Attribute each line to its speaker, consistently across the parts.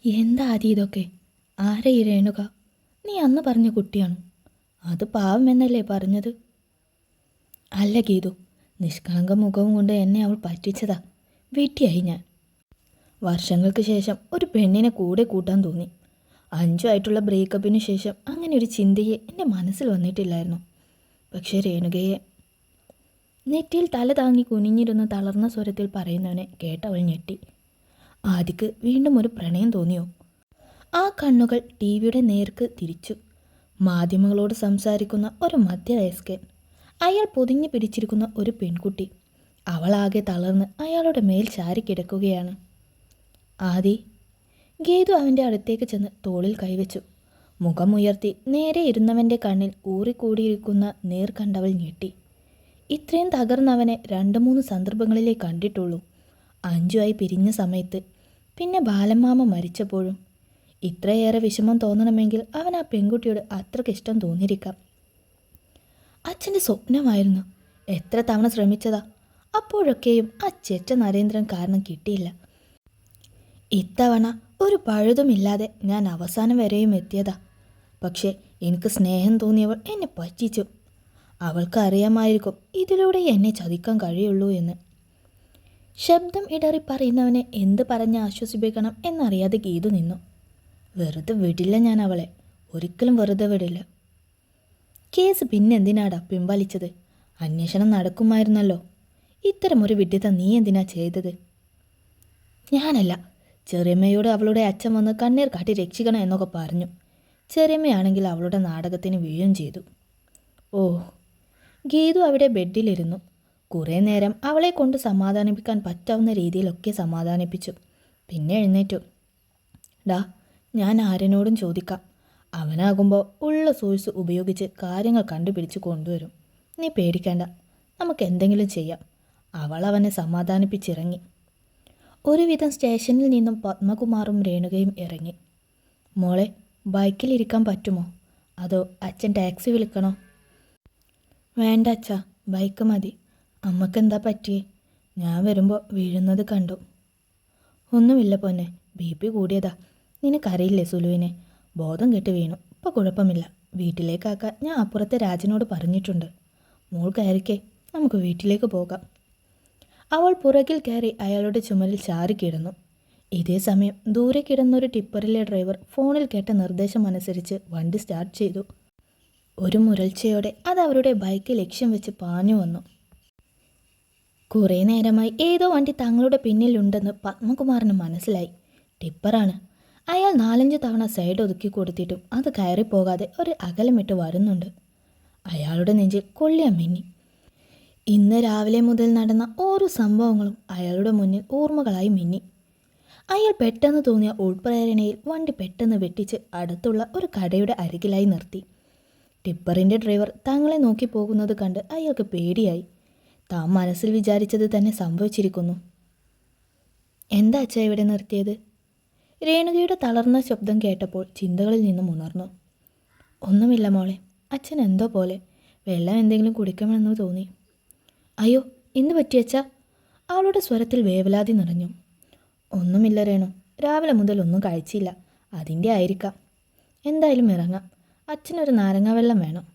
Speaker 1: എന്താ ആദി ഇതൊക്കെ? ആരെ ഈ രേണുക? നീ അന്ന് പറഞ്ഞ കുട്ടിയാണോ? അത് പാവമെന്നല്ലേ പറഞ്ഞത്? അല്ല ഗീതു, നിഷ്കളങ്ക മുഖവും കൊണ്ട് എന്നെ അവൾ പറ്റിച്ചതാ. വീട്ടിയായി ഞാൻ. വർഷങ്ങൾക്ക് ശേഷം ഒരു പെണ്ണിനെ കൂടെ കൂട്ടാൻ തോന്നി. 5 ആയിട്ടുള്ള ബ്രേക്കപ്പിന് ശേഷം അങ്ങനെ ഒരു ചിന്തയെ എൻ്റെ മനസ്സിൽ വന്നിട്ടില്ലായിരുന്നു. പക്ഷേ രേണുകയെ നെറ്റിയിൽ തല താങ്ങി കുനിഞ്ഞിരുന്ന് തളർന്ന സ്വരത്തിൽ പറയുന്നവനെ കേട്ടവൾ ഞെട്ടി. ആദിക്ക് വീണ്ടും ഒരു പ്രണയം തോന്നിയോ? ആ കണ്ണുകൾ ടി വിയുടെ നേർക്ക് തിരിച്ചു. മാധ്യമങ്ങളോട് സംസാരിക്കുന്ന ഒരു മധ്യവയസ്കൻ, അയാൾ പൊതിഞ്ഞു പിടിച്ചിരിക്കുന്ന ഒരു പെൺകുട്ടി. അവളാകെ തളർന്ന് അയാളുടെ മേൽ ചാരിക്കിടക്കുകയാണ്. ആദി. ഗീതു അവൻ്റെ അടുത്തേക്ക് ചെന്ന് തോളിൽ കൈവച്ചു. മുഖമുയർത്തി നേരെ ഇരുന്നവൻ്റെ കണ്ണിൽ ഊറിക്കൂടിയിരിക്കുന്ന നേർ കണ്ടവൾ ഞെട്ടി. ഇത്രയും തകർന്നവനെ 2-3 സന്ദർഭങ്ങളിലേ കണ്ടിട്ടുള്ളൂ. 5 ആയി പിരിഞ്ഞ സമയത്ത്, പിന്നെ ബാലമ്മാമ മരിച്ചപ്പോഴും. ഇത്രയേറെ വിഷമം തോന്നണമെങ്കിൽ അവൻ ആ പെൺകുട്ടിയോട് അത്രയ്ക്ക് ഇഷ്ടം തോന്നിയിരിക്കാം. അച്ഛൻ്റെ സ്വപ്നമായിരുന്നു. എത്ര തവണ ശ്രമിച്ചതാ. അപ്പോഴൊക്കെയും ആ ചെറ്റ നരേന്ദ്രൻ കാരണം കിട്ടിയില്ല. ഇത്തവണ ഒരു പഴുതുമില്ലാതെ ഞാൻ അവസാനം വരെയും എത്തിയതാ. പക്ഷേ എനിക്ക് സ്നേഹം തോന്നിയവൾ എന്നെ പറ്റിച്ചു. അവൾക്ക് അറിയാമായിരിക്കും ഇതിലൂടെ എന്നെ ചതിക്കാൻ കഴിയുള്ളൂ എന്ന്. ശബ്ദം ഇടറി പറയുന്നവനെ എന്ത് പറഞ്ഞ് ആശ്വസിപ്പിക്കണം എന്നറിയാതെ ഗീതു നിന്നു. വെറുതെ വിടില്ല ഞാൻ അവളെ, ഒരിക്കലും വെറുതെ വിടില്ല. കേസ് പിന്നെന്തിനാടാ പിൻവലിച്ചത്? അന്വേഷണം നടക്കുമായിരുന്നല്ലോ. ഇത്തരമൊരു വിഡ്ഢിത്തം നീ എന്തിനാ ചെയ്തത്? ഞാനല്ല, ചെറിയമ്മയോട് അവളുടെ അച്ഛൻ വന്ന് കണ്ണീർ കാട്ടി രക്ഷിക്കണം എന്നൊക്കെ പറഞ്ഞു. ചെറിയമ്മയാണെങ്കിൽ അവളുടെ നാടകത്തിന് വീഴുകയും ചെയ്തു. ഓ. ഗീതു അവിടെ ബെഡിലിരുന്നു. കുറേ നേരം അവളെ കൊണ്ട് സമാധാനിപ്പിക്കാൻ പറ്റാവുന്ന രീതിയിലൊക്കെ സമാധാനിപ്പിച്ചു. പിന്നെ എഴുന്നേറ്റു. ഡാ, ഞാൻ ആര്യനോടും ചോദിക്കാം. അവനാകുമ്പോൾ ഉള്ള സോഴ്സ് ഉപയോഗിച്ച് കാര്യങ്ങൾ കണ്ടുപിടിച്ച് കൊണ്ടുവരും. നീ പേടിക്കേണ്ട, നമുക്ക് എന്തെങ്കിലും ചെയ്യാം. അവൾ അവനെ സമാധാനിപ്പിച്ചിറങ്ങി. ഒരുവിധം സ്റ്റേഷനിൽ നിന്നും പത്മകുമാറും രേണുകയും ഇറങ്ങി. മോളെ, ബൈക്കിലിരിക്കാൻ പറ്റുമോ? അതോ അച്ഛൻ ടാക്സി വിളിക്കണോ? വേണ്ട അച്ഛാ, ബൈക്ക് മതി. അമ്മക്കെന്താ പറ്റിയേ? ഞാൻ വരുമ്പോൾ വീഴുന്നത് കണ്ടു. ഒന്നുമില്ല പൊന്നെ, BP കൂടിയതാ. നിനക്കറിയില്ലേ സുലുവിനെ? ബോധം കെട്ട് വീണു. ഇപ്പോൾ കുഴപ്പമില്ല. വീട്ടിലേക്കാക്കാൻ ഞാൻ അപ്പുറത്തെ രാജനോട് പറഞ്ഞിട്ടുണ്ട്. മോൾ കയറിക്കേ, നമുക്ക് വീട്ടിലേക്ക് പോകാം. അവൾ പുറകിൽ കയറി അയാളുടെ ചുമലിൽ ചാരിക്കിടന്നു. ഇതേ സമയം ദൂരെ കിടന്നൊരു ടിപ്പറിലെ ഡ്രൈവർ ഫോണിൽ കേട്ട നിർദ്ദേശം അനുസരിച്ച് വണ്ടി സ്റ്റാർട്ട് ചെയ്തു. ഒരു മുരൾച്ചയോടെ അത് അവരുടെ ബൈക്ക് ലക്ഷ്യം വെച്ച് പാഞ്ഞു വന്നു. കുറേ നേരമായി ഏതോ വണ്ടി തങ്ങളുടെ പിന്നിലുണ്ടെന്ന് പത്മകുമാറിന് മനസ്സിലായി. ടിപ്പറാണ്. അയാൾ 4-5 തവണ സൈഡ് ഒതുക്കി കൊടുത്തിട്ടും അത് കയറിപ്പോകാതെ ഒരു അകലമിട്ട് വരുന്നുണ്ട്. അയാളുടെ നെഞ്ചിൽ കൊള്ളിയ മിന്നി. ഇന്ന് രാവിലെ മുതൽ നടന്ന ഓരോ സംഭവങ്ങളും അയാളുടെ മുന്നിൽ ഓർമ്മകളായി മിന്നി. അയാൾ പെട്ടെന്ന് തോന്നിയ ഉൾപ്രേരണയിൽ വണ്ടി പെട്ടെന്ന് വെട്ടിച്ച് അടുത്തുള്ള ഒരു കടയുടെ അരികിലായി നിർത്തി. ടിപ്പറിൻ്റെ ഡ്രൈവർ തങ്ങളെ നോക്കി പോകുന്നത് കണ്ട് അയാൾക്ക് പേടിയായി. താൻ മനസ്സിൽ വിചാരിച്ചത് തന്നെ സംഭവിച്ചിരിക്കുന്നു. എന്താ അച്ഛാ ഇവിടെ നിർത്തിയത്? രേണുകയുടെ തളർന്ന ശബ്ദം കേട്ടപ്പോൾ ചിന്തകളിൽ നിന്നും ഉണർന്നു. ഒന്നുമില്ല മോളെ, അച്ഛൻ എന്തോ പോലെ വെള്ളം എന്തെങ്കിലും കുടിക്കണമെന്ന് തോന്നി. അയ്യോ, എന്ത് പറ്റിയച്ചാ? അവളുടെ സ്വരത്തിൽ വേവലാതി നിറഞ്ഞു. ഒന്നുമില്ല രേണു, രാവിലെ മുതൽ ഒന്നും കഴിച്ചില്ല, അതിൻ്റെ ആയിരിക്കാം. എന്തായാലും ഇറങ്ങാം. അച്ഛനൊരു നാരങ്ങ വെള്ളം വേണം.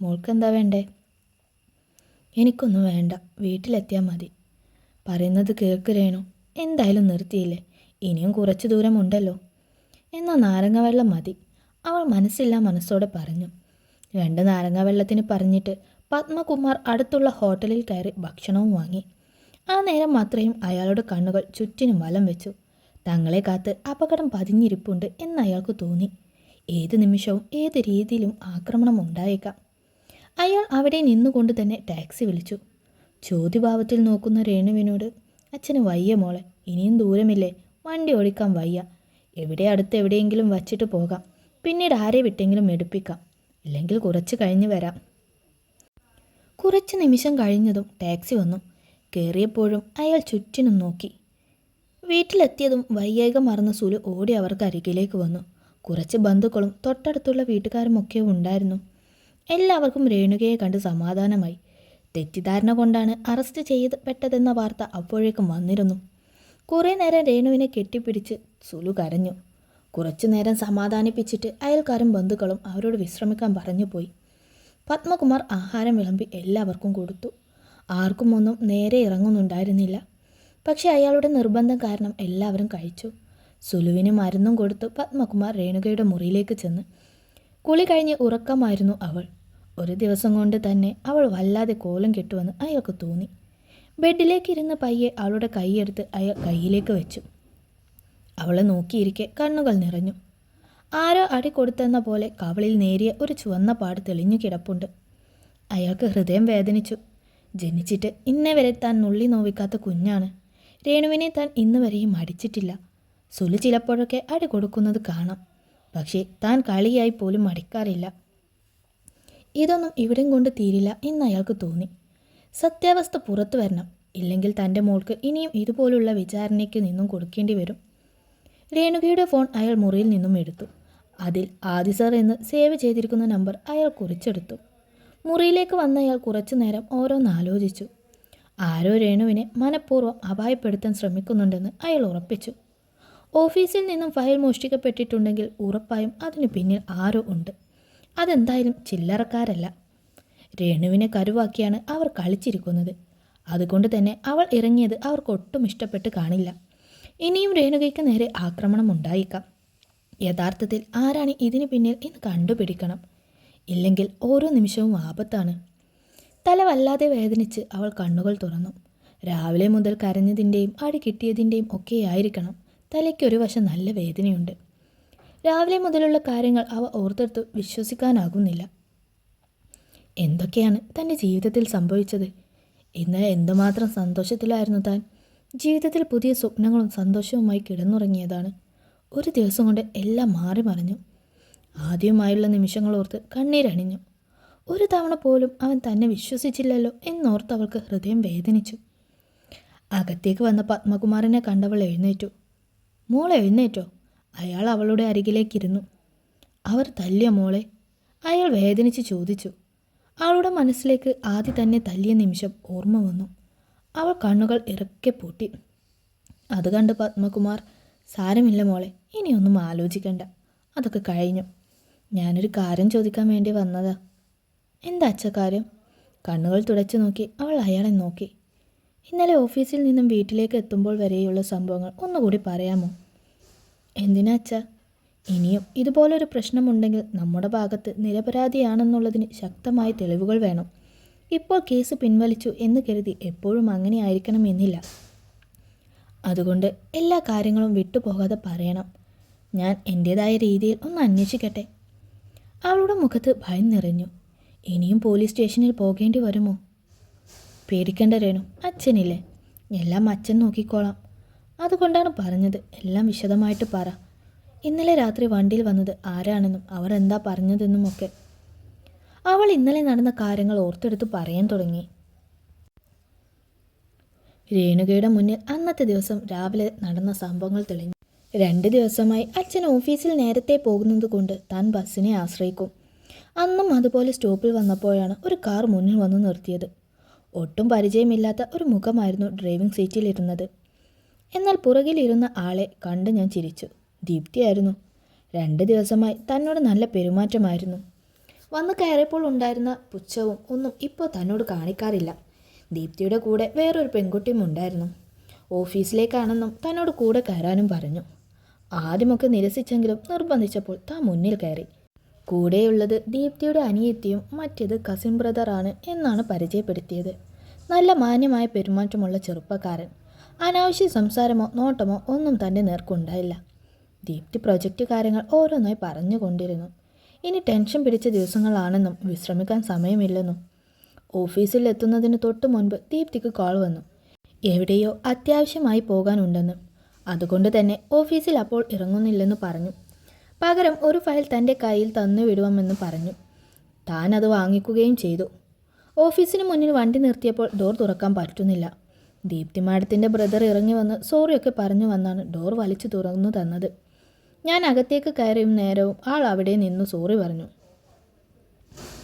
Speaker 1: മോൾക്കെന്താ വേണ്ടേ? എനിക്കൊന്നും വേണ്ട, വീട്ടിലെത്തിയാൽ മതി. പറയുന്നത് കേൾക്ക് രേണു, എന്തായാലും നിർത്തിയില്ലേ, ഇനിയും കുറച്ച് ദൂരമുണ്ടല്ലോ. എന്നാൽ നാരങ്ങ വെള്ളം മതി, അവൾ മനസ്സില്ലാ മനസ്സോടെ പറഞ്ഞു. 2 നാരങ്ങ വെള്ളത്തിന് പറഞ്ഞിട്ട് പത്മകുമാർ അടുത്തുള്ള ഹോട്ടലിൽ കയറി ഭക്ഷണവും വാങ്ങി. ആ നേരം മാത്രയും അയാളുടെ കണ്ണുകൾ ചുറ്റിനും വലം വെച്ചു. തങ്ങളെ കാത്ത് അപകടം പതിഞ്ഞിരിപ്പുണ്ട് എന്നയാൾക്ക് തോന്നി. ഏത് നിമിഷവും ഏത് രീതിയിലും ആക്രമണം ഉണ്ടായേക്കാം. അയാൾ അവിടെ നിന്നുകൊണ്ട് തന്നെ ടാക്സി വിളിച്ചു. ചോദ്യഭാവത്തിൽ നോക്കുന്ന രേണുവിനോട്, അച്ഛന് വയ്യ മോളെ, ഇനിയും ദൂരമില്ലേ, വണ്ടി ഓടിക്കാൻ വയ്യ. എവിടെ അടുത്ത് എവിടെയെങ്കിലും വച്ചിട്ട് പോകാം, പിന്നീട് ആരെ വിട്ടെങ്കിലും എടുപ്പിക്കാം, ഇല്ലെങ്കിൽ കുറച്ച് കഴിഞ്ഞ് വരാം. കുറച്ച് നിമിഷം കഴിഞ്ഞതും ടാക്സി വന്നു. കയറിയപ്പോഴും അയാൾ ചുറ്റിനും നോക്കി. വീട്ടിലെത്തിയതും വയ്യായ്ക മറന്ന സുലു ഓടി അവർക്ക് അരികിലേക്ക് വന്നു. കുറച്ച് ബന്ധുക്കളും തൊട്ടടുത്തുള്ള വീട്ടുകാരുമൊക്കെ ഉണ്ടായിരുന്നു. എല്ലാവർക്കും രേണുകയെ കണ്ട് സമാധാനമായി. തെറ്റിദ്ധാരണ കൊണ്ടാണ് അറസ്റ്റ് ചെയ്യപ്പെട്ടതെന്ന വാർത്ത അപ്പോഴേക്കും വന്നിരുന്നു. കുറേ നേരം രേണുവിനെ കെട്ടിപ്പിടിച്ച് സുലു കരഞ്ഞു. കുറച്ചു നേരം സമാധാനിപ്പിച്ചിട്ട് അയൽക്കാരും ബന്ധുക്കളും അവരോട് വിശ്രമിക്കാൻ പറഞ്ഞു പോയി. പത്മകുമാർ ആഹാരം വിളമ്പി എല്ലാവർക്കും കൊടുത്തു. ആർക്കും ഒന്നും നേരെ ഇറങ്ങുന്നുണ്ടായിരുന്നില്ല. പക്ഷെ അയാളുടെ നിർബന്ധം കാരണം എല്ലാവരും കഴിച്ചു. സുലുവിന് മരുന്നും കൊടുത്തു പത്മകുമാർ രേണുകയുടെ മുറിയിലേക്ക് ചെന്ന്. കുളി കഴിഞ്ഞ് ഉറക്കമായിരുന്നു അവൾ. ഒരു ദിവസം കൊണ്ട് തന്നെ അവൾ വല്ലാതെ കോലം കെട്ടുവെന്ന് അയാൾക്ക് തോന്നി. ബെഡിലേക്കിരുന്ന് പയ്യെ അവളുടെ കൈയെടുത്ത് അയാൾ കയ്യിലേക്ക് വെച്ചു. അവളെ നോക്കിയിരിക്കെ കണ്ണുകൾ നിറഞ്ഞു. ആരോ അടി കൊടുത്തെന്ന പോലെ കവളിൽ നേരിയ ഒരു ചുവന്ന പാട് തെളിഞ്ഞു കിടപ്പുണ്ട്. അയാൾക്ക് ഹൃദയം വേദനിച്ചു. ജനിച്ചിട്ട് ഇന്നേ വരെ താൻ നുള്ളി നോവിക്കാത്ത കുഞ്ഞാണ്. രേണുവിനെ താൻ ഇന്ന് വരെയും അടിച്ചിട്ടില്ല. സുലു ചിലപ്പോഴൊക്കെ അടി കൊടുക്കുന്നത് കാണാം. പക്ഷേ താൻ കളിയായി പോലും അടിക്കാറില്ല. ഇതൊന്നും ഇവിടം കൊണ്ട് തീരില്ല എന്ന് അയാൾക്ക് തോന്നി. സത്യാവസ്ഥ പുറത്തു വരണം. ഇല്ലെങ്കിൽ തൻ്റെ മോൾക്ക് ഇനിയും ഇതുപോലുള്ള വിചാരണയ്ക്ക് നിന്നും കൊടുക്കേണ്ടി വരും. രേണുകയുടെ ഫോൺ അയാൾ മുറിയിൽ നിന്നും എടുത്തു. അതിൽ ആദി സർ എന്ന് സേവ് ചെയ്തിരിക്കുന്ന നമ്പർ അയാൾ കുറിച്ചെടുത്തു. മുറിയിലേക്ക് വന്ന അയാൾ കുറച്ചു നേരം ഓരോന്നാലോചിച്ചു. ആരോ രേണുവിനെ മനഃപൂർവ്വം അപായപ്പെടുത്താൻ ശ്രമിക്കുന്നുണ്ടെന്ന് അയാൾ ഉറപ്പിച്ചു. ഓഫീസിൽ നിന്നും ഫയൽ മോഷ്ടിക്കപ്പെട്ടിട്ടുണ്ടെങ്കിൽ ഉറപ്പായും അതിനു പിന്നിൽ ആരോ ഉണ്ട്. അതെന്തായാലും ചില്ലറക്കാരല്ല. രേണുവിനെ കരുവാക്കിയാണ് അവർ കളിച്ചിരിക്കുന്നത്. അതുകൊണ്ട് തന്നെ അവൾ ഇറങ്ങിയത് അവർക്ക് ഒട്ടും ഇഷ്ടപ്പെട്ട് കാണില്ല. ഇനിയും രേണുകയ്ക്ക് നേരെ ആക്രമണം ഉണ്ടായേക്കാം. യഥാർത്ഥത്തിൽ ആരാണ് ഇതിന് പിന്നിൽ എന്ന് കണ്ടുപിടിക്കണം. ഇല്ലെങ്കിൽ ഓരോ നിമിഷവും ആപത്താണ്. തല വല്ലാതെ വേദനിച്ച് അവൾ കണ്ണുകൾ തുറന്നു. രാവിലെ മുതൽ കരഞ്ഞതിൻ്റെയും അടി കിട്ടിയതിൻ്റെയും ഒക്കെയായിരിക്കണം തലയ്ക്കൊരു വശം നല്ല വേദനയുണ്ട്. രാവിലെ മുതലുള്ള കാര്യങ്ങൾ അവ ഓർത്തെടുത്ത് വിശ്വസിക്കാനാകുന്നില്ല. എന്തൊക്കെയാണ് തൻ്റെ ജീവിതത്തിൽ സംഭവിച്ചത്? ഇന്ന് എന്തുമാത്രം സന്തോഷത്തിലായിരുന്നു താൻ. ജീവിതത്തിൽ പുതിയ സ്വപ്നങ്ങളും സന്തോഷവുമായി കിടന്നുറങ്ങിയതാണ്. ഒരു ദിവസം കൊണ്ട് എല്ലാം മാറി മറിഞ്ഞു. ആദ്യമായുള്ള നിമിഷങ്ങളോർത്ത് കണ്ണീരണിഞ്ഞു. ഒരു തവണ പോലും അവൻ തന്നെ വിശ്വസിച്ചില്ലല്ലോ എന്നോർത്ത് അവൾക്ക് ഹൃദയം വേദനിച്ചു. അകത്തേക്ക് വന്ന പത്മകുമാറിനെ കണ്ടവൾ എഴുന്നേറ്റു. മോൾ എഴുന്നേറ്റോ? അയാൾ അവളുടെ അരികിലേക്കിരുന്നു. അവർ തല്ലിയ മോളെ? അയാൾ വേദനിച്ച് ചോദിച്ചു. അവളുടെ മനസ്സിലേക്ക് ആദ്യം തന്നെ തല്ലിയ നിമിഷം ഓർമ്മ വന്നു. അവൾ കണ്ണുകൾ ഇറക്കെ പൂട്ടി. അത് കണ്ട് പത്മകുമാർ, സാരമില്ല മോളെ, ഇനിയൊന്നും ആലോചിക്കണ്ട, അതൊക്കെ കഴിഞ്ഞു. ഞാനൊരു കാര്യം ചോദിക്കാൻ വേണ്ടി വന്നതാ. എന്താ അച്ഛ കാര്യം? കണ്ണുകൾ തുടച്ചു നോക്കി അവൾ അയാളെ നോക്കി. ഇന്നലെ ഓഫീസിൽ നിന്നും വീട്ടിലേക്ക് എത്തുമ്പോൾ വരെയുള്ള സംഭവങ്ങൾ ഒന്നുകൂടി പറയാമോ? എന്തിനാ അച്ഛ? ഇനിയും ഇതുപോലൊരു പ്രശ്നമുണ്ടെങ്കിൽ നമ്മുടെ ഭാഗത്ത് നിരപരാധിയാണെന്നുള്ളതിന് ശക്തമായ തെളിവുകൾ വേണം. ഇപ്പോൾ കേസ് പിൻവലിച്ചു എന്ന് കരുതി എപ്പോഴും അങ്ങനെ ആയിരിക്കണമെന്നില്ല. അതുകൊണ്ട് എല്ലാ കാര്യങ്ങളും വിട്ടുപോകാതെ പറയണം. ഞാൻ എൻ്റേതായ രീതിയിൽ ഒന്ന് അന്വേഷിക്കട്ടെ. അവളുടെ മുഖത്ത് ഭയം നിറഞ്ഞു. ഇനിയും പോലീസ് സ്റ്റേഷനിൽ പോകേണ്ടി വരുമോ? പേടിക്കേണ്ട രേണു, അച്ഛനില്ലേ, എല്ലാം അച്ഛൻ നോക്കിക്കോളാം. അതുകൊണ്ടാണ് പറഞ്ഞത്, എല്ലാം വിശദമായിട്ട് പറ. ഇന്നലെ രാത്രി വണ്ടിയിൽ വന്നത് ആരാണെന്നും അവർ എന്താ പറഞ്ഞതെന്നുമൊക്കെ. അവൾ ഇന്നലെ നടന്ന കാര്യങ്ങൾ ഓർത്തെടുത്ത് പറയാൻ തുടങ്ങി. രേണുകയുടെ മുന്നിൽ അന്നത്തെ ദിവസം രാവിലെ നടന്ന സംഭവങ്ങൾ തെളിഞ്ഞു. 2 ദിവസമായി അച്ഛൻ ഓഫീസിൽ നേരത്തെ പോകുന്നത് കൊണ്ട് താൻ ബസ്സിനെ ആശ്രയിക്കും. അന്നും അതുപോലെ സ്റ്റോപ്പിൽ വന്നപ്പോഴാണ് ഒരു കാർ മുന്നിൽ വന്നു നിർത്തിയത്. ഒട്ടും പരിചയമില്ലാത്ത ഒരു മുഖമായിരുന്നു ഡ്രൈവിംഗ് സീറ്റിലിരുന്നത്. എന്നാൽ പുറകിലിരുന്ന ആളെ കണ്ട് ഞാൻ ചിരിച്ചു. ദീപ്തിയായിരുന്നു. 2 ദിവസമായി തന്നോട് നല്ല പെരുമാറ്റമായിരുന്നു. വന്ന് കയറിയപ്പോൾ ഉണ്ടായിരുന്ന പുച്ഛവും ഒന്നും ഇപ്പോൾ തന്നോട് കാണിക്കാറില്ല. ദീപ്തിയുടെ കൂടെ വേറൊരു പെൺകുട്ടിയും ഉണ്ടായിരുന്നു. ഓഫീസിലേക്കാണെന്നും തന്നോട് കൂടെ കയറാനും പറഞ്ഞു. ആദ്യമൊക്കെ നിരസിച്ചെങ്കിലും നിർബന്ധിച്ചപ്പോൾ താൻ മുന്നിൽ കയറി. കൂടെയുള്ളത് ദീപ്തിയുടെ അനിയത്തിയും മറ്റേത് കസിൻ ബ്രദറാണ് എന്നാണ് പരിചയപ്പെടുത്തിയത്. നല്ല മാന്യമായ പെരുമാറ്റമുള്ള ചെറുപ്പക്കാരൻ. അനാവശ്യ സംസാരമോ നോട്ടമോ ഒന്നും തൻ്റെ നേർക്കുണ്ടായില്ല. ദീപ്തി പ്രൊജക്റ്റ് കാര്യങ്ങൾ ഓരോന്നായി പറഞ്ഞുകൊണ്ടിരുന്നു. ഇനി ടെൻഷൻ പിടിച്ച ദിവസങ്ങളാണെന്നും വിശ്രമിക്കാൻ സമയമില്ലെന്നും. ഓഫീസിൽ എത്തുന്നതിന് തൊട്ട് മുൻപ് ദീപ്തിക്ക് കോൾ വന്നു. എവിടെയോ അത്യാവശ്യമായി പോകാനുണ്ടെന്ന്. അതുകൊണ്ട് തന്നെ ഓഫീസിൽ അപ്പോൾ ഇറങ്ങുന്നില്ലെന്ന് പറഞ്ഞു. പകരം ഒരു ഫയൽ തൻ്റെ കയ്യിൽ തന്നു വിടുവാമെന്ന് പറഞ്ഞു. താൻ അത് വാങ്ങിക്കുകയും ചെയ്തു. ഓഫീസിന് മുന്നിൽ വണ്ടി നിർത്തിയപ്പോൾ ഡോർ തുറക്കാൻ പറ്റുന്നില്ല. ദീപ്തി മാഡത്തിൻ്റെ ബ്രദർ ഇറങ്ങി വന്ന് സോറിയൊക്കെ പറഞ്ഞു വന്നാണ് ഡോർ വലിച്ചു തുറന്നു തന്നത്. ഞാൻ അകത്തേക്ക് കയറിയും നേരവും ആൾ അവിടെ നിന്ന് സോറി പറഞ്ഞു.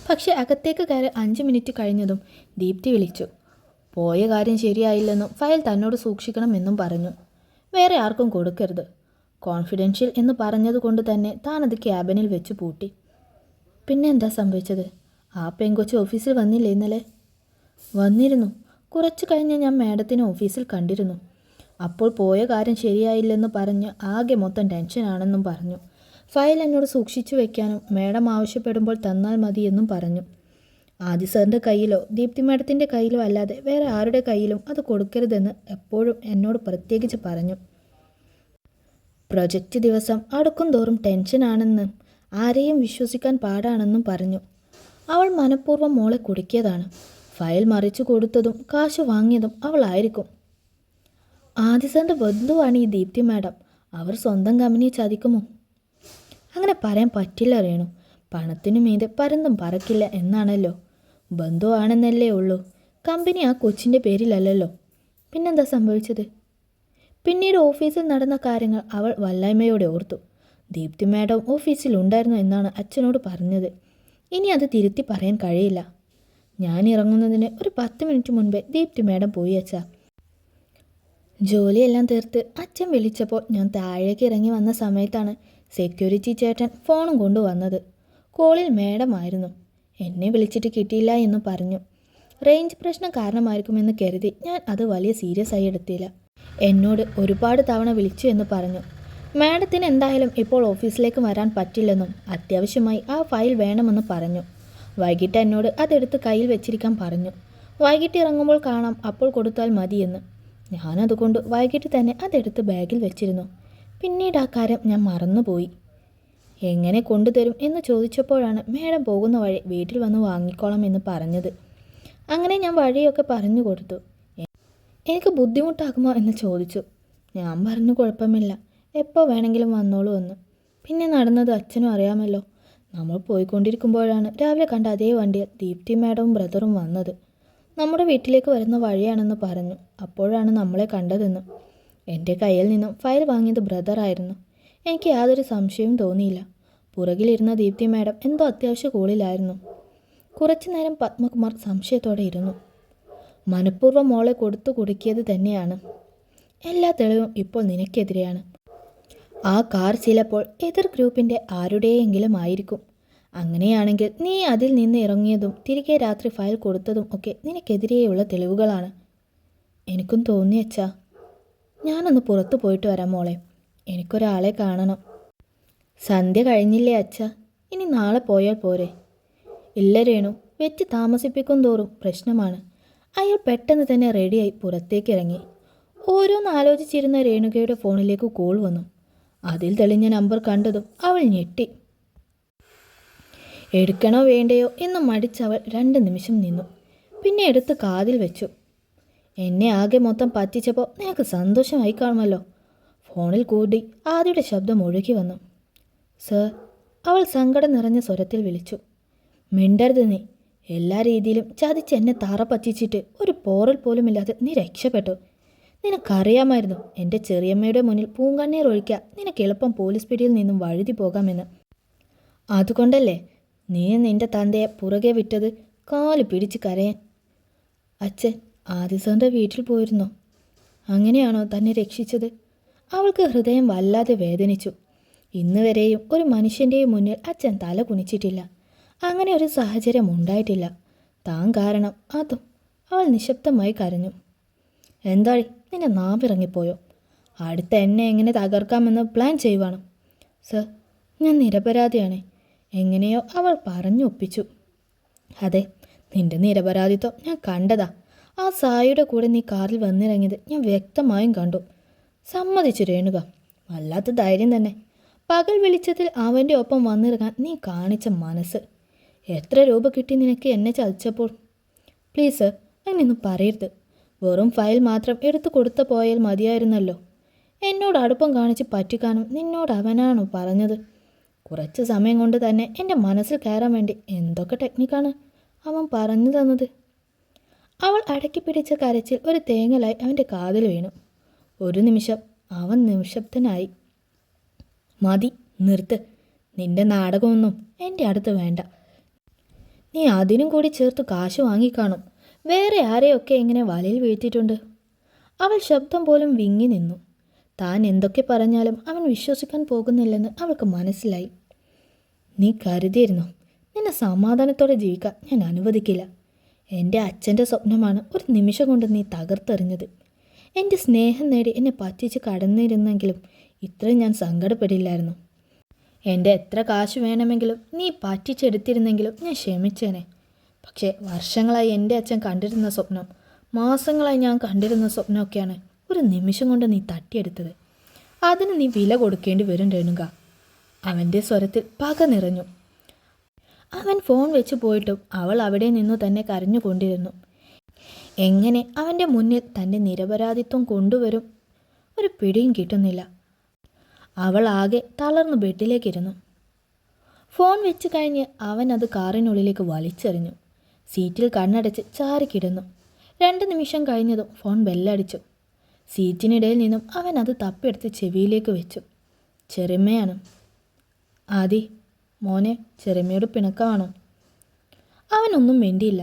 Speaker 1: പക്ഷേ അകത്തേക്ക് കയറി 5 മിനിറ്റ് കഴിഞ്ഞതും ദീപ്തി വിളിച്ചു. പോയ കാര്യം ശരിയായില്ലെന്നും ഫയൽ തന്നോട് സൂക്ഷിക്കണമെന്നും പറഞ്ഞു. വേറെ ആർക്കും കൊടുക്കരുത്. കോൺഫിഡൻഷ്യൽ എന്ന് പറഞ്ഞതുകൊണ്ട് തന്നെ താനത് ക്യാബിനിൽ വെച്ച് പൂട്ടി. പിന്നെ എന്താ സംഭവിച്ചത്? ആ പെങ്കൊച്ച് ഓഫീസിൽ വന്നില്ലേ ഇന്നലെ? വന്നിരുന്നു. കുറച്ച് കഴിഞ്ഞ് ഞാൻ മാഡത്തിനെ ഓഫീസിൽ കണ്ടിരുന്നു. അപ്പോൾ പോയ കാര്യം ശരിയായില്ലെന്ന് പറഞ്ഞ് ആകെ മൊത്തം ടെൻഷനാണെന്നും പറഞ്ഞു. ഫയൽ എന്നോട് സൂക്ഷിച്ചു വെക്കാനും മാഡം ആവശ്യപ്പെടുമ്പോൾ തന്നാൽ മതിയെന്നും പറഞ്ഞു. ആദി സാറിൻ്റെ കയ്യിലോ ദീപ്തി മാഡത്തിൻ്റെ കയ്യിലോ അല്ലാതെ വേറെ ആരുടെ കയ്യിലും അത് കൊടുക്കരുതെന്ന് എപ്പോഴും എന്നോട് പ്രത്യേകിച്ച് പറഞ്ഞു. പ്രൊജക്റ്റ് ദിവസം അടുക്കും തോറും ടെൻഷനാണെന്നും ആരെയും വിശ്വസിക്കാൻ പാടാണെന്നും പറഞ്ഞു. അവൾ മനഃപൂർവ്വം മോളെ കുടുക്കിയതാണ്. ഫയൽ മറിച്ചു കൊടുത്തതും കാശ് വാങ്ങിയതും അവളായിരിക്കും. ആദി സാറിൻ്റെ ബന്ധുവാണ് ഈ ദീപ്തി മാഡം. അവർ സ്വന്തം കമ്പനിയെ ചതിക്കുമോ? അങ്ങനെ പറയാൻ പറ്റില്ല രേണു. പണത്തിനു മീതെ പരന്തും പറക്കില്ല എന്നാണല്ലോ. ബന്ധുവാണെന്നല്ലേ ഉള്ളൂ. കമ്പനി ആ കൊച്ചിൻ്റെ പേരിലല്ലല്ലോ. പിന്നെന്താ സംഭവിച്ചത്? പിന്നീട് ഓഫീസിൽ നടന്ന കാര്യങ്ങൾ അവൾ വല്ലായ്മയോടെ ഓർത്തു. ദീപ്തി മാഡം ഓഫീസിലുണ്ടായിരുന്നു എന്നാണ് അച്ഛനോട് പറഞ്ഞത്. ഇനി അത് തിരുത്തി പറയാൻ കഴിയില്ല. ഞാൻ ഇറങ്ങുന്നതിന് ഒരു 10 മിനിറ്റ് മുൻപേ ദീപ്തി മാഡം പോയി അച്ഛാ. ജോലിയെല്ലാം തീർത്ത് അച്ഛൻ വിളിച്ചപ്പോൾ ഞാൻ താഴേക്ക് ഇറങ്ങി വന്ന സമയത്താണ് സെക്യൂരിറ്റി ചേട്ടൻ ഫോണും കൊണ്ടുവന്നത്. കോളിൽ മാഡമായിരുന്നു. എന്നെ വിളിച്ചിട്ട് കിട്ടിയില്ല എന്ന് പറഞ്ഞു. റേഞ്ച് പ്രശ്നം കാരണമായിരിക്കുമെന്ന് കരുതി ഞാൻ അത് വലിയ സീരിയസ് ആയി എടുത്തില്ല. എന്നോട് ഒരുപാട് തവണ വിളിച്ചു എന്ന് പറഞ്ഞു. മാഡത്തിന് എന്തായാലും ഇപ്പോൾ ഓഫീസിലേക്ക് വരാൻ പറ്റില്ലെന്നും അത്യാവശ്യമായി ആ ഫയൽ വേണമെന്ന് പറഞ്ഞു. വൈകിട്ട് എന്നോട് അതെടുത്ത് കയ്യിൽ വെച്ചിരിക്കാൻ പറഞ്ഞു. വൈകിട്ട് ഇറങ്ങുമ്പോൾ കാണാം, അപ്പോൾ കൊടുത്താൽ മതിയെന്ന്. ഞാനതുകൊണ്ട് വൈകിട്ട് തന്നെ അതെടുത്ത് ബാഗിൽ വെച്ചിരുന്നു. പിന്നീട് ആ കാര്യം ഞാൻ മറന്നുപോയി. എങ്ങനെ കൊണ്ടുതരും എന്ന് ചോദിച്ചപ്പോഴാണ് മാഡം പോകുന്ന വഴി വീട്ടിൽ വന്ന് വാങ്ങിക്കോളാം എന്ന് പറഞ്ഞത്. അങ്ങനെ ഞാൻ വഴിയൊക്കെ പറഞ്ഞു കൊടുത്തു. എനിക്ക് ബുദ്ധിമുട്ടാകുമോ എന്ന് ചോദിച്ചു. ഞാൻ പറഞ്ഞു കുഴപ്പമില്ല, എപ്പോൾ വേണമെങ്കിലും വന്നോളൂ എന്ന്. പിന്നെ നടന്നത് അച്ഛനും അറിയാമല്ലോ. നമ്മൾ പോയിക്കൊണ്ടിരിക്കുമ്പോഴാണ് രാവിലെ കണ്ട അതേ വണ്ടിയിൽ ദീപ്തി മാഡവും ബ്രദറും വന്നത്. നമ്മുടെ വീട്ടിലേക്ക് വരുന്ന വഴിയാണെന്ന് പറഞ്ഞു. അപ്പോഴാണ് നമ്മളെ കണ്ടതെന്ന്. എൻ്റെ കയ്യിൽ നിന്നും ഫയൽ വാങ്ങിയത് ബ്രദറായിരുന്നു. എനിക്ക് യാതൊരു സംശയവും തോന്നിയില്ല. പുറകിലിരുന്ന ദീപ്തി മാഡം എന്തോ അത്യാവശ്യ കോളിലായിരുന്നു. കുറച്ചു നേരം പത്മകുമാർ സംശയത്തോടെ ഇരുന്നു. മനഃപൂർവ്വം മോളെ കൊടുത്തു കുടുക്കിയത് തന്നെയാണ്. എല്ലാ തെളിവും ഇപ്പോൾ നിനക്കെതിരെയാണ്. ആ കാർ ചിലപ്പോൾ എതിർ ഗ്രൂപ്പിൻ്റെ ആരുടെയെങ്കിലും ആയിരിക്കും. അങ്ങനെയാണെങ്കിൽ നീ അതിൽ നിന്ന് ഇറങ്ങിയതും തിരികെ രാത്രി ഫയൽ കൊടുത്തതും ഒക്കെ നിനക്കെതിരെയുള്ള തെളിവുകളാണ്. എനിക്കും തോന്നിയച്ചാ. ഞാനൊന്ന് പുറത്തു പോയിട്ട് വരാം മോളെ. എനിക്കൊരാളെ കാണണം. സന്ധ്യ കഴിഞ്ഞില്ലേ അച്ഛ? ഇനി നാളെ പോയാൽ പോരെ? ഇല്ല രേണു, വെച്ച് താമസിപ്പിക്കും തോറും പ്രശ്നമാണ്. അയാൾ പെട്ടെന്ന് തന്നെ റെഡിയായി പുറത്തേക്ക് ഇറങ്ങി. ഓരോന്ന് ആലോചിച്ചിരുന്ന രേണുകയുടെ ഫോണിലേക്ക് കോൾ വന്നു. അതിൽ തെളിഞ്ഞ നമ്പർ കണ്ടതും അവൾ ഞെട്ടി. എടുക്കണോ വേണ്ടയോ എന്ന് മടിച്ചവൾ 2 നിമിഷം നിന്നു. പിന്നെ എടുത്ത് കാതിൽ വെച്ചു. എന്നെ ആകെ മൊത്തം പറ്റിച്ചപ്പോൾ നിനക്ക് സന്തോഷമായി കാണുമല്ലോ. ഫോണിൽ കൂടി ആദിയുടെ ശബ്ദം ഒഴുകി വന്നു. സർ, അവൾ സങ്കടം നിറഞ്ഞ സ്വരത്തിൽ വിളിച്ചു. മിണ്ടരുത് നീ. എല്ലാ രീതിയിലും ചതിച്ച് എന്നെ താറ പറ്റിച്ചിട്ട് ഒരു പോറൽ പോലുമില്ലാതെ നീ രക്ഷപ്പെട്ടു. നിനക്കറിയാമായിരുന്നു എൻ്റെ ചെറിയമ്മയുടെ മുന്നിൽ പൂങ്കണ്ണീർ ഒഴിക്കാൻ നിനക്ക് എളുപ്പം പോലീസ് പിടിയിൽ നിന്നും വഴുതി പോകാമെന്ന്. അതുകൊണ്ടല്ലേ നീ നിൻ്റെ തന്തയെ പുറകെ വിട്ടത് കാല് പിടിച്ച് കരയാൻ. അച്ഛൻ ആദിസാറിൻ്റെ വീട്ടിൽ പോയിരുന്നോ? അങ്ങനെയാണോ തന്നെ രക്ഷിച്ചത്? അവൾക്ക് ഹൃദയം വല്ലാതെ വേദനിച്ചു. ഇന്ന് വരെയും ഒരു മനുഷ്യൻ്റെയും മുന്നിൽ അച്ഛൻ തല കുനിച്ചിട്ടില്ല. അങ്ങനെ ഒരു സാഹചര്യം ഉണ്ടായിട്ടില്ല. താൻ കാരണം അതും. അവൾ നിശബ്ദമായി കരഞ്ഞു. എന്തായി, നിന്നെ നാവിറങ്ങിപ്പോയോ? അടുത്ത എന്നെ എങ്ങനെ തകർക്കാമെന്ന് പ്ലാൻ ചെയ്യുവാണ്. സർ, ഞാൻ നിരപരാധിയാണ്. എങ്ങനെയോ അവൾ പറഞ്ഞൊപ്പിച്ചു. അതെ, നിന്റെ നിരപരാധിത്വം ഞാൻ കണ്ടതാ. ആ സായിയുടെ കൂടെ നീ കാറിൽ വന്നിറങ്ങിയത് ഞാൻ വ്യക്തമായും കണ്ടു. സമ്മതിച്ചു രേണുക. വല്ലാത്ത ധൈര്യം തന്നെ. പകൽ വെളിച്ചത്തിൽ അവൻ്റെ ഒപ്പം വന്നിറങ്ങാൻ നീ കാണിച്ച മനസ്സ്. എത്ര രൂപ കിട്ടി നിനക്ക് എന്നെ ചതിച്ചപ്പോൾ? പ്ലീസ് സർ, അങ്ങനെയൊന്നും പറയരുത്. വെറും ഫയൽ മാത്രം എടുത്തു കൊടുത്ത പോയാൽ മതിയായിരുന്നല്ലോ. എന്നോട് അടുപ്പം കാണിച്ച് പറ്റിക്കാനും നിന്നോട് അവനാണോ പറഞ്ഞത്? കുറച്ച് സമയം കൊണ്ട് തന്നെ എൻ്റെ മനസ്സിൽ കയറാൻ വേണ്ടി എന്തൊക്കെ ടെക്നിക്കാണ് അവൻ പറഞ്ഞു തന്നത്. അവൾ അടക്കി പിടിച്ച കരച്ചിൽ ഒരു തേങ്ങലായി അവൻ്റെ കാതിൽ വീണു. ഒരു നിമിഷം അവൻ നിശബ്ദനായി. മതി, നിർത്ത്. നിന്റെ നാടകമൊന്നും എൻ്റെ അടുത്ത് വേണ്ട. നീ അതിനും കൂടി ചേർത്ത് കാശ് വാങ്ങിക്കാണും. വേറെ ആരെയൊക്കെ ഇങ്ങനെ വലയിൽ വീഴ്ത്തിയിട്ടുണ്ട്. അവൾ ശബ്ദം പോലും വിങ്ങി നിന്നു. താൻ എന്തൊക്കെ പറഞ്ഞാലും അവൻ വിശ്വസിക്കാൻ പോകുന്നില്ലെന്ന് അവൾക്ക് മനസ്സിലായി. നീ കരുതിയിരുന്നോ? നിന്നെ സമാധാനത്തോടെ ജീവിക്കാൻ ഞാൻ അനുവദിക്കില്ല. എൻ്റെ അച്ഛൻ്റെ സ്വപ്നമാണ് ഒരു നിമിഷം കൊണ്ട് നീ തകർത്തെറിഞ്ഞത്. എൻ്റെ സ്നേഹം നേടി എന്നെ പറ്റിച്ച് കടന്നിരുന്നെങ്കിലും ഇത്രയും ഞാൻ സങ്കടപ്പെടില്ലായിരുന്നു. എൻ്റെ എത്ര കാശ് വേണമെങ്കിലും നീ പറ്റിച്ചെടുത്തിരുന്നെങ്കിലും ഞാൻ ക്ഷമിച്ചേനെ. പക്ഷേ വർഷങ്ങളായി എൻ്റെ അച്ഛൻ കണ്ടിരുന്ന സ്വപ്നം, മാസങ്ങളായി ഞാൻ കണ്ടിരുന്ന സ്വപ്നമൊക്കെയാണ് ഒരു നിമിഷം കൊണ്ട് നീ തട്ടിയെടുത്തത്. അതിന് നീ വില കൊടുക്കേണ്ടി വരും രേണുക. അവൻ്റെ സ്വരത്തിൽ പക നിറഞ്ഞു. അവൻ ഫോൺ വെച്ച് പോയിട്ടും അവൾ അവിടെ നിന്നു തന്നെ കരഞ്ഞുകൊണ്ടിരുന്നു. എങ്ങനെ അവൻ്റെ മുന്നിൽ തൻ്റെ നിരപരാധിത്വം കൊണ്ടുവരും? ഒരു പിടിയും കിട്ടുന്നില്ല. അവൾ ആകെ തളർന്നു ബെഡിലേക്കിരുന്നു. ഫോൺ വെച്ച് കഴിഞ്ഞ് അവൻ അത് കാറിനുള്ളിലേക്ക് വലിച്ചെറിഞ്ഞു. സീറ്റിൽ കണ്ണടച്ച് ചാരിക്കിടന്നു. 2 നിമിഷം കഴിഞ്ഞതും ഫോൺ ബെല്ലടിച്ചു. സീറ്റിനിടയിൽ നിന്നും അവൻ അത് തപ്പിയെടുത്ത് ചെവിയിലേക്ക് വെച്ചു. ചെറിയമ്മയാണ്. ആദി, മോനെ, ചെറിയമ്മയോട് പിണക്കമാണോ? അവനൊന്നും മിണ്ടിയില്ല.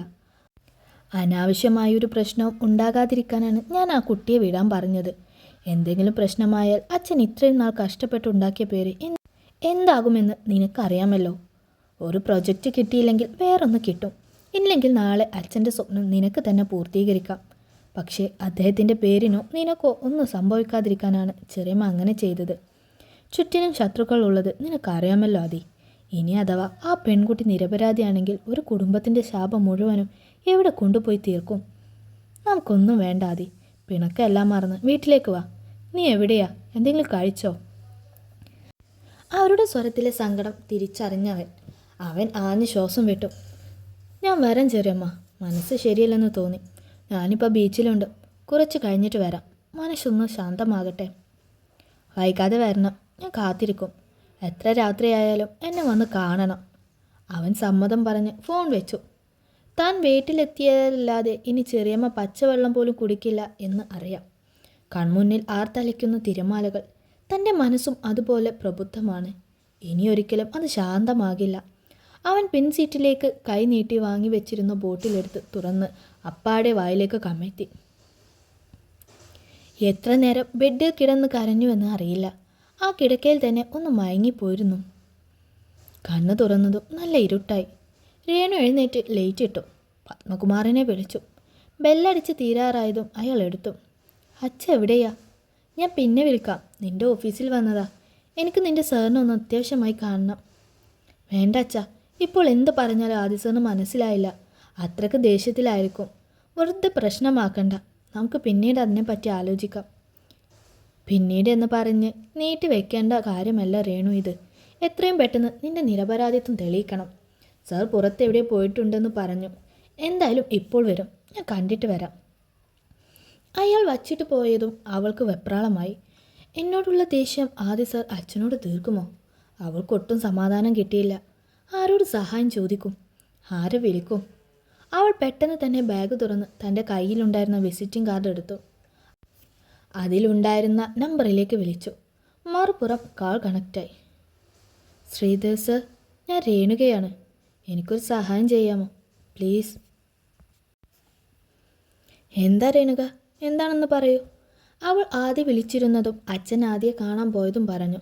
Speaker 1: അനാവശ്യമായൊരു പ്രശ്നവും ഉണ്ടാകാതിരിക്കാനാണ് ഞാൻ ആ കുട്ടിയെ വിടാൻ പറഞ്ഞത്. എന്തെങ്കിലും പ്രശ്നമായാൽ അച്ഛൻ ഇത്രയും നാൾ കഷ്ടപ്പെട്ടുണ്ടാക്കിയ പേര് എന്താകുമെന്ന് നിനക്കറിയാമല്ലോ. ഒരു പ്രൊജക്റ്റ് കിട്ടിയില്ലെങ്കിൽ വേറൊന്ന് കിട്ടും. ഇല്ലെങ്കിൽ നാളെ അച്ഛൻ്റെ സ്വപ്നം നിനക്ക് തന്നെ പൂർത്തീകരിക്കാം. പക്ഷേ അദ്ദേഹത്തിൻ്റെ പേരിനോ നിനക്കോ ഒന്നും സംഭവിക്കാതിരിക്കാനാണ് ചെറിയമ്മ അങ്ങനെ ചെയ്തത്. ചുറ്റിനും ശത്രുക്കൾ ഉള്ളത് നിനക്കറിയാമല്ലോ ആദി. ഇനി അഥവാ ആ പെൺകുട്ടി നിരപരാധിയാണെങ്കിൽ ഒരു കുടുംബത്തിൻ്റെ ശാപം മുഴുവനും എവിടെ കൊണ്ടുപോയി തീർക്കും? നമുക്കൊന്നും വേണ്ട ആദി. പിണക്കെല്ലാം മറന്ന് വീട്ടിലേക്ക് വാ. നീ എവിടെയാ? എന്തെങ്കിലും കഴിച്ചോ? അവരുടെ സ്വരത്തിലെ സങ്കടം തിരിച്ചറിഞ്ഞവൻ അവൻ ആഞ്ഞ് ശ്വാസം വിട്ടു. ഞാൻ വരാം ചെറിയമ്മ. മനസ്സ് ശരിയല്ലെന്ന് തോന്നി. ഞാനിപ്പോൾ ബീച്ചിലുണ്ട്. കുറച്ച് കഴിഞ്ഞിട്ട് വരാം. മനസ്സൊന്ന് ശാന്തമാകട്ടെ. വൈകാതെ വരണം. ഞാൻ കാത്തിരിക്കും. എത്ര രാത്രിയായാലും എന്നെ വന്ന് കാണണം. അവൻ സമ്മതം പറഞ്ഞ് ഫോൺ വെച്ചു. താൻ വീട്ടിലെത്തിയല്ലാതെ ഇനി ചെറിയമ്മ പച്ചവെള്ളം പോലും കുടിക്കില്ല എന്ന് അറിയാം. കൺമുന്നിൽ ആർത്തലയ്ക്കുന്ന തിരമാലകൾ. തൻ്റെ മനസ്സും അതുപോലെ പ്രബുദ്ധമാണ്. ഇനിയൊരിക്കലും അത് ശാന്തമാകില്ല. അവൻ പിൻസീറ്റിലേക്ക് കൈ നീട്ടി വാങ്ങി വെച്ചിരുന്ന ബോട്ടിലെടുത്ത് തുറന്ന് അപ്പാടെ വായിലേക്ക് കമഴ്ത്തി. എത്ര നേരം ബെഡിൽ കിടന്ന് കരഞ്ഞുവെന്ന് അറിയില്ല. ആ കിടക്കയിൽ തന്നെ ഒന്ന് മയങ്ങിപ്പോയിരുന്നു. കണ്ണ് തുറന്നതും നല്ല ഇരുട്ടായി. രേണു എഴുന്നേറ്റ് ലൈറ്റ് ഇട്ടു. പത്മകുമാറിനെ വിളിച്ചു. ബെല്ലടിച്ച് തീരാറായതും അയാൾ എടുത്തു. അച്ഛ എവിടെയാ? ഞാൻ പിന്നെ വിളിക്കാം. നിൻ്റെ ഓഫീസിൽ വന്നതാ. എനിക്ക് നിൻ്റെ സാറിനെ ഒന്ന് അത്യാവശ്യമായി കാണണം. വേണ്ട അച്ഛ, ഇപ്പോൾ എന്ത് പറഞ്ഞാലും ആദി സാറിന് മനസ്സിലായില്ല. അത്രയ്ക്ക് ദേഷ്യത്തിലായിരിക്കും. വെറുതെ പ്രശ്നമാക്കണ്ട. നമുക്ക് പിന്നീട് അതിനെപ്പറ്റി ആലോചിക്കാം. പിന്നീട് എന്ന് പറഞ്ഞ് നീട്ടി വെക്കേണ്ട കാര്യമല്ല രേണു ഇത്. എത്രയും പെട്ടെന്ന് നിൻ്റെ നിരപരാധിത്വം തെളിയിക്കണം. സാർ പുറത്തെവിടെ പോയിട്ടുണ്ടെന്ന് പറഞ്ഞു. എന്തായാലും ഇപ്പോൾ വരും. ഞാൻ കണ്ടിട്ട് വരാം. അയാൾ വച്ചിട്ട് പോയതും അവൾക്ക് വെപ്രാളമായി. എന്നോടുള്ള ദേഷ്യം ആദി സാർ അച്ഛനോട് തീർക്കുമോ? അവൾക്കൊട്ടും സമാധാനം കിട്ടിയില്ല. ആരോട് സഹായം ചോദിക്കും? ആരെ വിളിക്കും? അവൾ പെട്ടെന്ന് തന്നെ ബാഗ് തുറന്ന് തൻ്റെ കയ്യിലുണ്ടായിരുന്ന വിസിറ്റിംഗ് കാർഡ് എടുത്തു. അതിലുണ്ടായിരുന്ന നമ്പറിലേക്ക് വിളിച്ചു. മറുപുറം കാൾ കണക്റ്റായി. ശ്രീധർ സർ, ഞാൻ രേണുകയാണ്. എനിക്കൊരു സഹായം ചെയ്യാമോ പ്ലീസ്? എന്താ രേണുക, എന്താണെന്ന് പറയൂ. അവൾ ആദ്യം വിളിച്ചിരുന്നതും അച്ഛൻ ആദ്യം കാണാൻ പോയതും പറഞ്ഞു.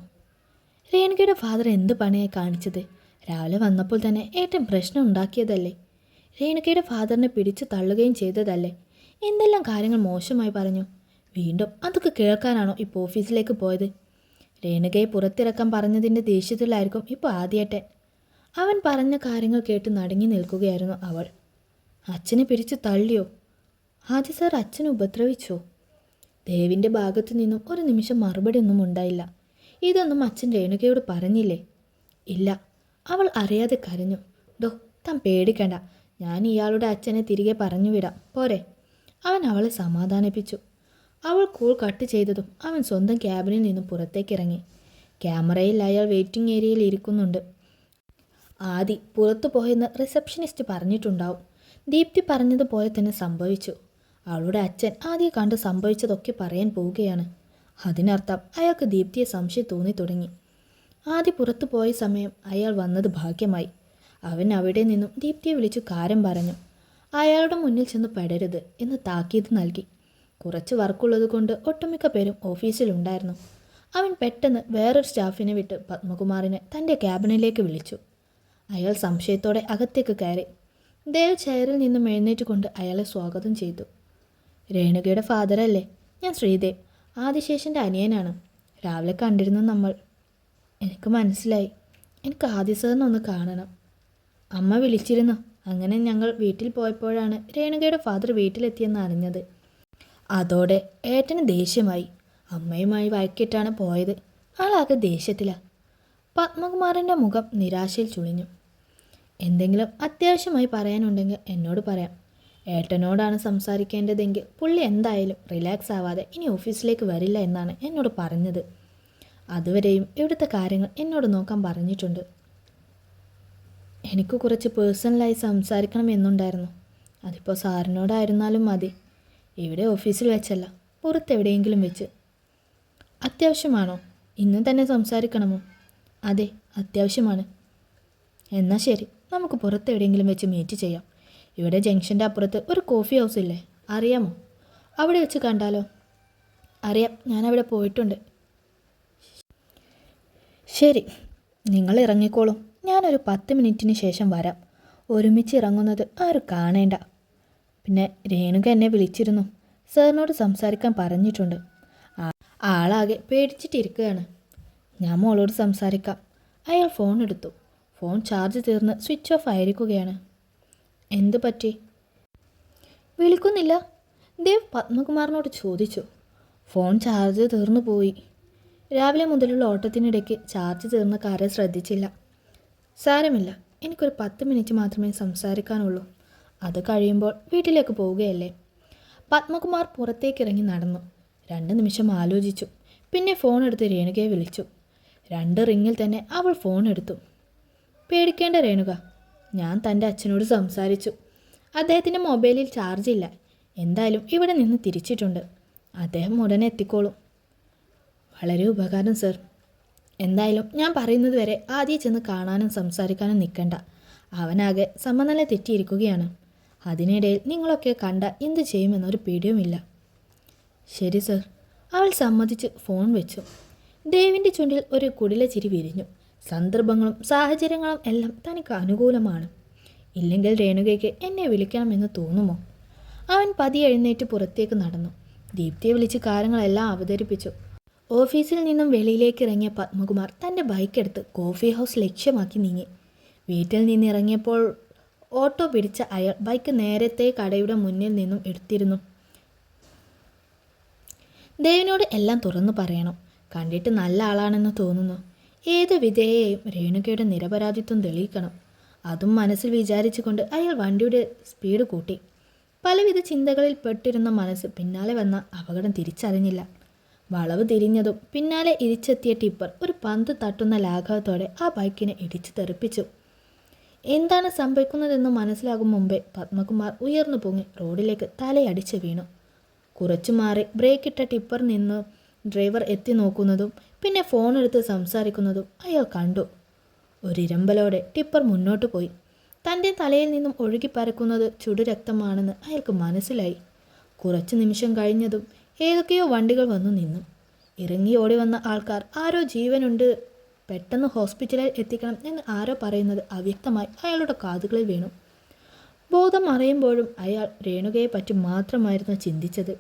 Speaker 1: രേണുകയുടെ ഫാദർ എന്ത് പണിയായി കാണിച്ചത്? രാവിലെ വന്നപ്പോൾ തന്നെ ഏട്ടൻ പ്രശ്നം ഉണ്ടാക്കിയതല്ലേ? രേണുകയുടെ ഫാദറിനെ പിടിച്ചു തള്ളുകയും ചെയ്തതല്ലേ? എന്തെല്ലാം കാര്യങ്ങൾ മോശമായി പറഞ്ഞു. വീണ്ടും അതൊക്കെ കേൾക്കാനാണോ ഇപ്പോൾ ഓഫീസിലേക്ക് പോയത്? രേണുകയെ പുറത്തിറക്കാൻ പറഞ്ഞതിൻ്റെ ദേഷ്യത്തിലായിരിക്കും ഇപ്പോൾ ആദ്യേട്ടൻ. അവൻ പറഞ്ഞ കാര്യങ്ങൾ കേട്ട് നടുങ്ങി നിൽക്കുകയായിരുന്നു അവൾ. അച്ഛനെ പിടിച്ചു തള്ളിയോ? ആദ്യ സാർ അച്ഛനെ ഉപദ്രവിച്ചോ? ദേവിൻ്റെ ഭാഗത്തു നിന്നും ഒരു നിമിഷം മറുപടി ഒന്നും ഉണ്ടായില്ല. ഇതൊന്നും അച്ഛൻ രേണുകയോട് പറഞ്ഞില്ലേ? ഇല്ല. അവൾ അറിയാതെ കരഞ്ഞു. ഡോ, താൻ പേടിക്കണ്ട. ഞാൻ ഇയാളുടെ അച്ഛനെ തിരികെ പറഞ്ഞു വിടാം, പോരെ? അവൻ അവളെ സമാധാനിപ്പിച്ചു. അവൾ കോൾ കട്ട് ചെയ്തതും അവൻ സ്വന്തം ക്യാബിനിൽ നിന്നും പുറത്തേക്കിറങ്ങി. ക്യാമറയിൽ അയാൾ വെയിറ്റിംഗ് ഏരിയയിൽ ഇരിക്കുന്നുണ്ട്. ആദി പുറത്തു പോയെന്ന് റിസപ്ഷനിസ്റ്റ് പറഞ്ഞിട്ടുണ്ടാവും. ദീപ്തി പറഞ്ഞതുപോലെ തന്നെ സംഭവിച്ചു. അവളുടെ അച്ഛൻ ആദ്യം കണ്ട് സംഭവിച്ചതൊക്കെ പറയാൻ പോവുകയാണ്. അതിനർത്ഥം അയാൾക്ക് ദീപ്തിയെ സംശയം തോന്നി തുടങ്ങി. ആദ്യ പുറത്തു പോയ സമയം അയാൾ വന്നത് ഭാഗ്യമായി. അവൻ അവിടെ നിന്നും ദീപ്തിയെ വിളിച്ചു കാര്യം പറഞ്ഞു. അയാളുടെ മുന്നിൽ ചെന്ന് പെടരുത് എന്ന് താക്കീത് നൽകി. കുറച്ച് വർക്കുള്ളത് കൊണ്ട് ഒട്ടുമിക്ക പേരും ഓഫീസിലുണ്ടായിരുന്നു. അവൻ പെട്ടെന്ന് വേറൊരു സ്റ്റാഫിനെ വിട്ട് പത്മകുമാറിനെ തൻ്റെ ക്യാബിനിലേക്ക് വിളിച്ചു. അയാൾ സംശയത്തോടെ അകത്തേക്ക് കയറി. ദേവ് ചെയറിൽ നിന്നും എഴുന്നേറ്റ് കൊണ്ട് അയാളെ സ്വാഗതം ചെയ്തു. രേണുകയുടെ ഫാദറല്ലേ? ഞാൻ ശ്രീദേവ്, ആദിശേഷൻ്റെ അനിയനാണ്. രാവിലെ കണ്ടിരുന്നു നമ്മൾ. എനിക്ക് മനസ്സിലായി. എനിക്ക് ആദി സാറിനെ ഒന്ന് കാണണം. അമ്മ വിളിച്ചിരുന്നു. അങ്ങനെ ഞങ്ങൾ വീട്ടിൽ പോയപ്പോഴാണ് രേണുകയുടെ ഫാദർ വീട്ടിലെത്തിയെന്ന് അറിഞ്ഞത്. അതോടെ ഏട്ടന് ദേഷ്യമായി. അമ്മയുമായി വഴക്കിട്ടാണ് പോയത്. ആളാകെ ദേഷ്യത്തിലാണ്. പത്മകുമാറിൻ്റെ മുഖം നിരാശയിൽ ചുളിഞ്ഞു. എന്തെങ്കിലും അത്യാവശ്യമായി പറയാനുണ്ടെങ്കിൽ എന്നോട് പറയാം. ഏട്ടനോടാണ് സംസാരിക്കേണ്ടതെങ്കിൽ പുള്ളി എന്തായാലും റിലാക്സ് ആവാതെ ഇനി ഓഫീസിലേക്ക് വരില്ല എന്നാണ് എന്നോട് പറഞ്ഞത്. അതുവരെയും ഇവിടുത്തെ കാര്യങ്ങൾ എന്നോട് നോക്കാൻ പറഞ്ഞിട്ടുണ്ട്. എനിക്ക് കുറച്ച് പേഴ്സണലായി സംസാരിക്കണം എന്നുണ്ടായിരുന്നു. അതിപ്പോൾ സാറിനോടായിരുന്നാലും മതി. ഇവിടെ ഓഫീസിൽ വെച്ചല്ല, പുറത്തെവിടെയെങ്കിലും വെച്ച്. അത്യാവശ്യമാണോ? ഇന്ന് തന്നെ സംസാരിക്കണമോ? അതെ, അത്യാവശ്യമാണ്. എന്നാൽ ശരി, നമുക്ക് പുറത്തെവിടെയെങ്കിലും വെച്ച് മീറ്റ് ചെയ്യാം. ഇവിടെ ജംഗ്ഷൻ്റെ അപ്പുറത്ത് ഒരു കോഫി ഹൗസ് ഇല്ലേ, അറിയാമോ? അവിടെ വെച്ച് കണ്ടാലോ? അറിയാം, ഞാനവിടെ പോയിട്ടുണ്ട്. ശരി, നിങ്ങൾ ഇറങ്ങിക്കോളൂ. ഞാനൊരു 10 മിനിറ്റിന് ശേഷം വരാം. ഒരുമിച്ച് ഇറങ്ങുന്നത് ആരും കാണേണ്ട. പിന്നെ രേണുക എന്നെ വിളിച്ചിരുന്നു. സാറിനോട് സംസാരിക്കാൻ പറഞ്ഞിട്ടുണ്ട്. ആളാകെ പേടിച്ചിട്ടിരിക്കുകയാണ്. ഞാൻ മോളോട് സംസാരിക്കാം. അയാൾ ഫോൺ എടുത്തു. ഫോൺ ചാർജ് തീർന്ന് സ്വിച്ച് ഓഫ് ആയിരിക്കുകയാണ്. എന്തു പറ്റി? വിളിക്കുന്നില്ല? ദേവ് പത്മകുമാറിനോട് ചോദിച്ചു. ഫോൺ ചാർജ് തീർന്നു പോയി. രാവിലെ മുതലുള്ള ഓട്ടത്തിനിടയ്ക്ക് ചാർജ് തീർന്ന കാര്യം ശ്രദ്ധിച്ചില്ല. സാരമില്ല, എനിക്കൊരു 10 മിനിറ്റ് മാത്രമേ സംസാരിക്കാനുള്ളൂ. അത് കഴിയുമ്പോൾ വീട്ടിലേക്ക് പോവുകയല്ലേ. പത്മകുമാർ പുറത്തേക്കിറങ്ങി നടന്നു. 2 നിമിഷം ആലോചിച്ചു. പിന്നെ ഫോൺ എടുത്ത് രേണുകയെ വിളിച്ചു. 2 റിങ്ങിൽ തന്നെ അവൾ ഫോൺ എടുത്തു. പേടിക്കേണ്ട രേണുക, ഞാൻ തൻ്റെ അച്ഛനോട് സംസാരിച്ചു. അദ്ദേഹത്തിൻ്റെ മൊബൈലിൽ ചാർജ് ഇല്ല. എന്തായാലും ഇവിടെ നിന്ന് തിരിച്ചിട്ടുണ്ട്. അദ്ദേഹം ഉടനെ എത്തിക്കോളും. വളരെ ഉപകാരം സർ. എന്തായാലും ഞാൻ പറയുന്നത് വരെ ആദ്യം ചെന്ന് കാണാനും സംസാരിക്കാനും നിൽക്കണ്ട. അവനാകെ സമനില തെറ്റിയിരിക്കുകയാണ്. അതിനിടയിൽ നിങ്ങളൊക്കെ കണ്ട എന്ത് ചെയ്യുമെന്നൊരു പിടിയുമില്ല. ശരി സർ. അവൾ സമ്മതിച്ച് ഫോൺ വെച്ചു. ദേവിൻ്റെ ചുണ്ടിൽ ഒരു കുടില ചിരി വിരിഞ്ഞു. സന്ദർഭങ്ങളും സാഹചര്യങ്ങളും എല്ലാം തനിക്ക് അനുകൂലമാണ്. ഇല്ലെങ്കിൽ രേണുകയ്ക്ക് എന്നെ വിളിക്കണമെന്ന് തോന്നുമോ? അവൻ പതിയെ എഴുന്നേറ്റ് പുറത്തേക്ക് നടന്നു. ദീപ്തിയെ വിളിച്ച് കാര്യങ്ങളെല്ലാം അവതരിപ്പിച്ചു. ഓഫീസിൽ നിന്നും വെളിയിലേക്ക് ഇറങ്ങിയ പത്മകുമാർ തൻ്റെ ബൈക്കെടുത്ത് കോഫി ഹൗസ് ലക്ഷ്യമാക്കി നീങ്ങി. വീട്ടിൽ നിന്നിറങ്ങിയപ്പോൾ ഓട്ടോ പിടിച്ച അയാൾ ബൈക്ക് നേരത്തെ കടയുടെ മുന്നിൽ നിന്നും എടുത്തിരുന്നു. ദേവിനോട് എല്ലാം തുറന്നു പറയണം. കണ്ടിട്ട് നല്ല ആളാണെന്ന് തോന്നുന്നു. ഏത് വിധേയയും രേണുകയുടെ നിരപരാധിത്വം തെളിയിക്കണം. അതും മനസ്സിൽ വിചാരിച്ചുകൊണ്ട് അയാൾ വണ്ടിയുടെ സ്പീഡ് കൂട്ടി. പലവിധ ചിന്തകളിൽ പെട്ടിരുന്ന മനസ്സ് പിന്നാലെ വന്ന അപകടം തിരിച്ചറിഞ്ഞില്ല. വളവ് തിരിഞ്ഞതും പിന്നാലെ ഇരിച്ചെത്തിയ ടിപ്പർ ഒരു പന്ത് തട്ടുന്ന ലാഘവത്തോടെ ആ ബൈക്കിനെ ഇടിച്ചു തെറിപ്പിച്ചു. എന്താണ് സംഭവിക്കുന്നതെന്ന് മനസ്സിലാകും മുമ്പേ പത്മകുമാർ ഉയർന്നു പൊങ്ങി റോഡിലേക്ക് തലയടിച്ച് വീണു. കുറച്ചു മാറി ബ്രേക്കിട്ട ടിപ്പർ നിന്ന് ഡ്രൈവർ എത്തി നോക്കുന്നതും പിന്നെ ഫോണെടുത്ത് സംസാരിക്കുന്നതും അയാൾ കണ്ടു. ഒരിരമ്പലോടെ ടിപ്പർ മുന്നോട്ട് പോയി. തൻ്റെ തലയിൽ നിന്നും ഒഴുകിപ്പരക്കുന്നത് ചുടുരക്തമാണെന്ന് അയാൾക്ക് മനസ്സിലായി. കുറച്ചു നിമിഷം കഴിഞ്ഞതും ഏതൊക്കെയോ വണ്ടികൾ വന്നു നിന്നു. ഇറങ്ങി ഓടി വന്ന ആൾക്കാർ ആരോ ജീവനുണ്ട്, പെട്ടെന്ന് ഹോസ്പിറ്റലിൽ എത്തിക്കണം എന്ന് ആരോ പറയുന്നത് അവ്യക്തമായി അയാളുടെ കാതുകളിൽ വീണു. ബോധം അറിയുമ്പോഴും അയാൾ രേണുകയെ പറ്റി മാത്രമായിരുന്നു ചിന്തിച്ചത്.